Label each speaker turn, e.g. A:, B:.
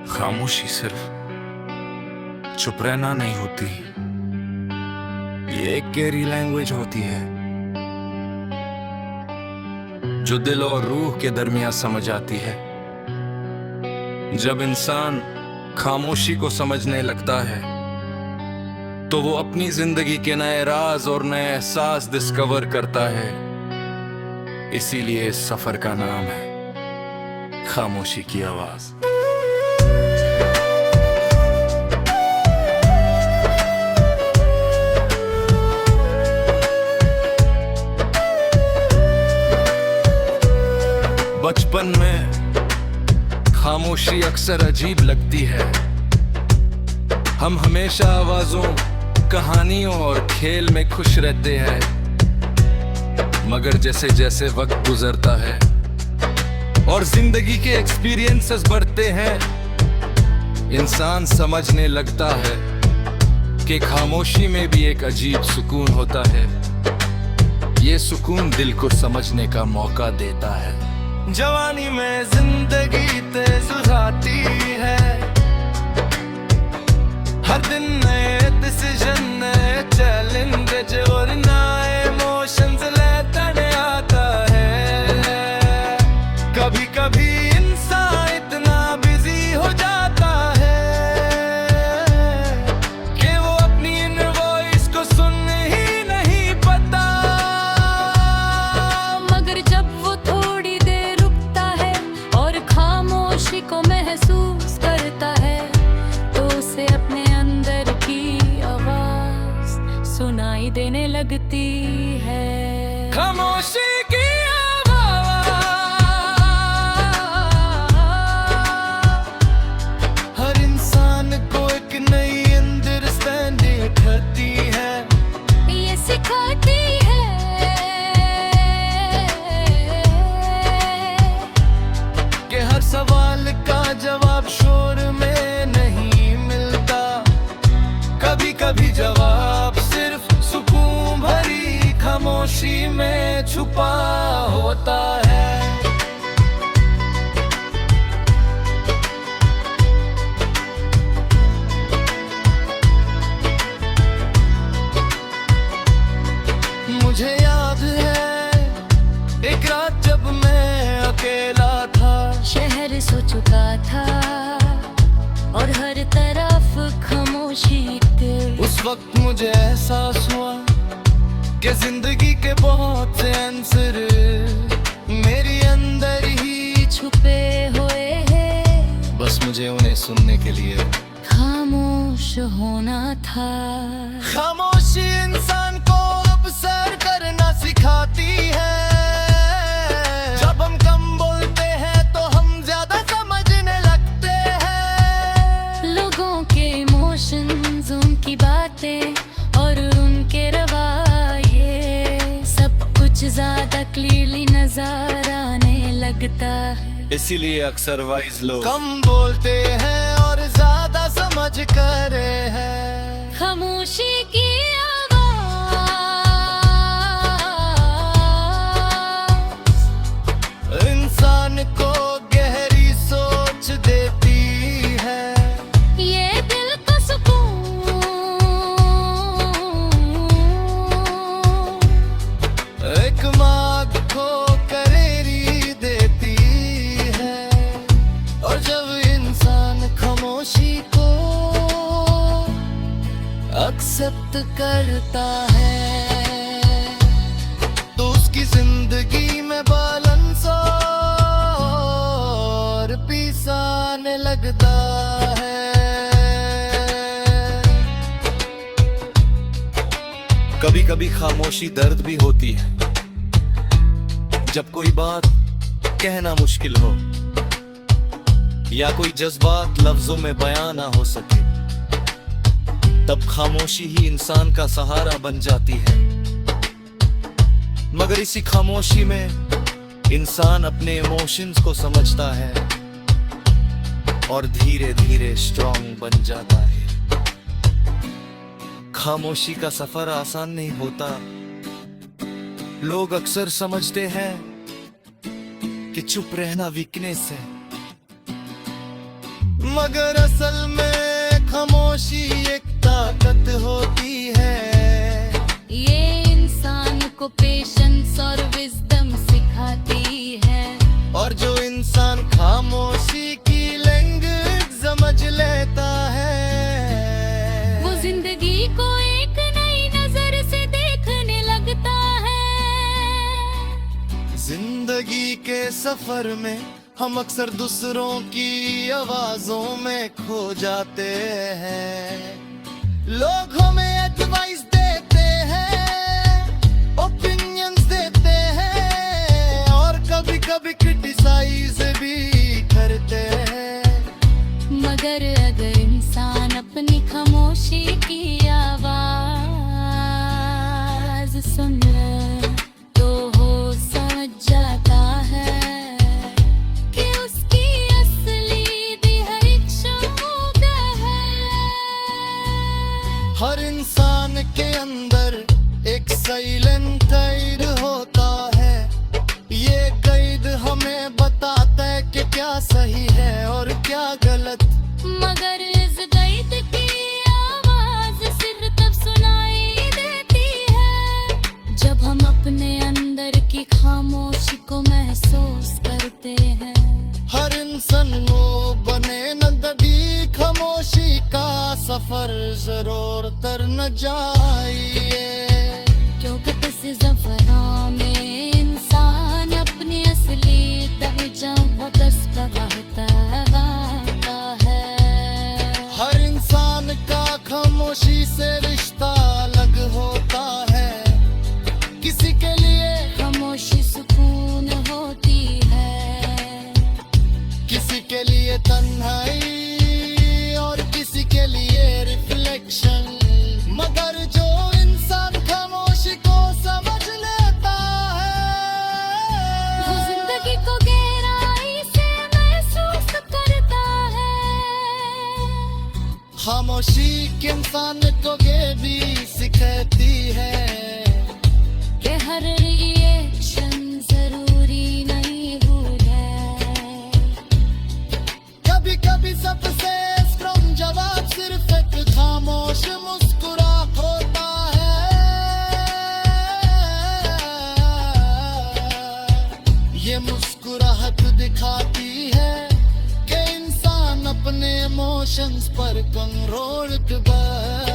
A: खामोशी सिर्फ चुप रहना नहीं होती, ये एक गहरी लैंग्वेज होती है जो दिल और रूह के दरमियान समझ आती है। जब इंसान खामोशी को समझने लगता है तो वो अपनी जिंदगी के नए राज और नए एहसास डिस्कवर करता है। इसीलिए इस सफर का नाम है खामोशी की आवाज। बचपन में खामोशी अक्सर अजीब लगती है। हम हमेशा आवाजों, कहानियों और खेल में खुश रहते हैं, मगर जैसे जैसे वक्त गुजरता है और जिंदगी के एक्सपीरियंसेस बढ़ते हैं, इंसान समझने लगता है कि खामोशी में भी एक अजीब सुकून होता है। ये सुकून दिल को समझने का मौका देता है। जवानी में जिंदगी तेज जाती है, हर दिन नए डिसीजन, नए चैलेंज और नए इमोशंस लेकर आता है। कभी कभी इंसान इतना बिजी हो जाता है कि वो अपनी इनर वॉइस को सुन ही नहीं पाता।
B: मगर जब वो थोड़ी देर रुकता है और खामोशी को महसूस करता है तो उसे अपने अंदर की आवाज सुनाई देने लगती है।
A: खामोशी की हर इंसान को एक नई अंडरस्टैंडिंग करती है।
B: ये सिखाती है
A: कि हर सवाल का जवाब शोर में नहीं मिलता, कभी कभी जवाब सिर्फ सुकून भरी खामोशी में छुपा होता है। मुझे याद है एक रात जब मैं अकेला था,
B: शहर सो चुका था और हर तरफ खामोशी थी।
A: उस वक्त मुझे एहसास हुआ कि जिंदगी के बहुत से आंसर मेरे अंदर ही
B: छुपे हुए हैं,
A: बस मुझे उन्हें सुनने के लिए
B: खामोश होना था।
A: खामोशी इंसान को ऑब्जर्व करना सिखाती है। जब हम कम बोलते हैं तो हम ज्यादा समझने लगते हैं।
B: लोगों के इमोशंस, उनकी बातें और उनके रवैये, सब कुछ ज्यादा क्लियरली नजर आने लगता है।
A: इसीलिए अक्सर वाइज लोग कम बोलते हैं और ज्यादा समझ कर हैं।
B: खामोशी की आवाज
A: इंसान को गहरी सोच देती है।
B: ये दिल को सुकून,
A: एक माग को करेरी देती है। और जब इंसान खामोशी को एक्सेप्ट करता है तो उसकी जिंदगी में बैलेंस और पीस आने लगता है। कभी कभी खामोशी दर्द भी होती है। जब कोई बात कहना मुश्किल हो या कोई जज्बात लफ्जों में बयां ना हो सके, तब खामोशी ही इंसान का सहारा बन जाती है। मगर इसी खामोशी में इंसान अपने इमोशंस को समझता है और धीरे धीरे स्ट्रांग बन जाता है। खामोशी का सफर आसान नहीं होता। लोग अक्सर समझते हैं कि चुप रहना वीकनेस है,
C: मगर असल में खामोशी एक ताकत होती है।
B: ये इंसान को पेशेंस और विजडम सिखाती है।
C: और जो इंसान खामोशी की लैंग्वेज समझ लेता है,
B: वो जिंदगी को एक नई नजर से देखने लगता है।
C: जिंदगी के सफर में हम अक्सर दूसरों की आवाजों में खो जाते हैं। लोग हमें एडवाइस देते हैं, ओपिनियंस देते हैं और कभी कभी क्रिटिसाइज भी करते हैं।
B: मगर अगर इंसान अपनी खामोशी की आवाज सुन ले तो हो समझ जाता है कि उसकी असली दिहाइशा है।
C: हर इंसान के अंदर एक साइलेंट गाइड होता है। ये गाइड हमें बताता है कि क्या सही है और क्या गलत।
B: मगर इस गाइड की आवाज सिर्फ तब सुनाई देती है जब हम अपने अंदर की खामोशी को महसूस करते हैं।
C: हर इंसान वो बने न कभी खामोशी का सफर जरूर तर न जाइए।
B: क्योंकि इस ज़फ़रान में इंसान अपनी असली तहज़्ज़ुब व तस्बीहता है।
C: हर इंसान का खामोशी से रिश्ता अलग होता है। किसी के लिए
B: खामोशी सुकून होती है,
C: किसी के लिए तन्हाई और किसी के लिए रिफ्लेक्शन। मगर जो इंसान खामोशी को समझ लेता
B: वो
C: है,
B: जिंदगी को गहराई से महसूस करता है।
C: खामोशी के इंसान को ये भी सिखाती है
B: कि हर रिएक्शन जरूरी नहीं है।
C: कभी कभी सबसे स्ट्रॉन्ग जवाब सिर्फ एक खामोश मुस्कुराहट होता है। ये मुस्कुराहट दिखाती है कि इंसान अपने इमोशंस पर कंट्रोल कर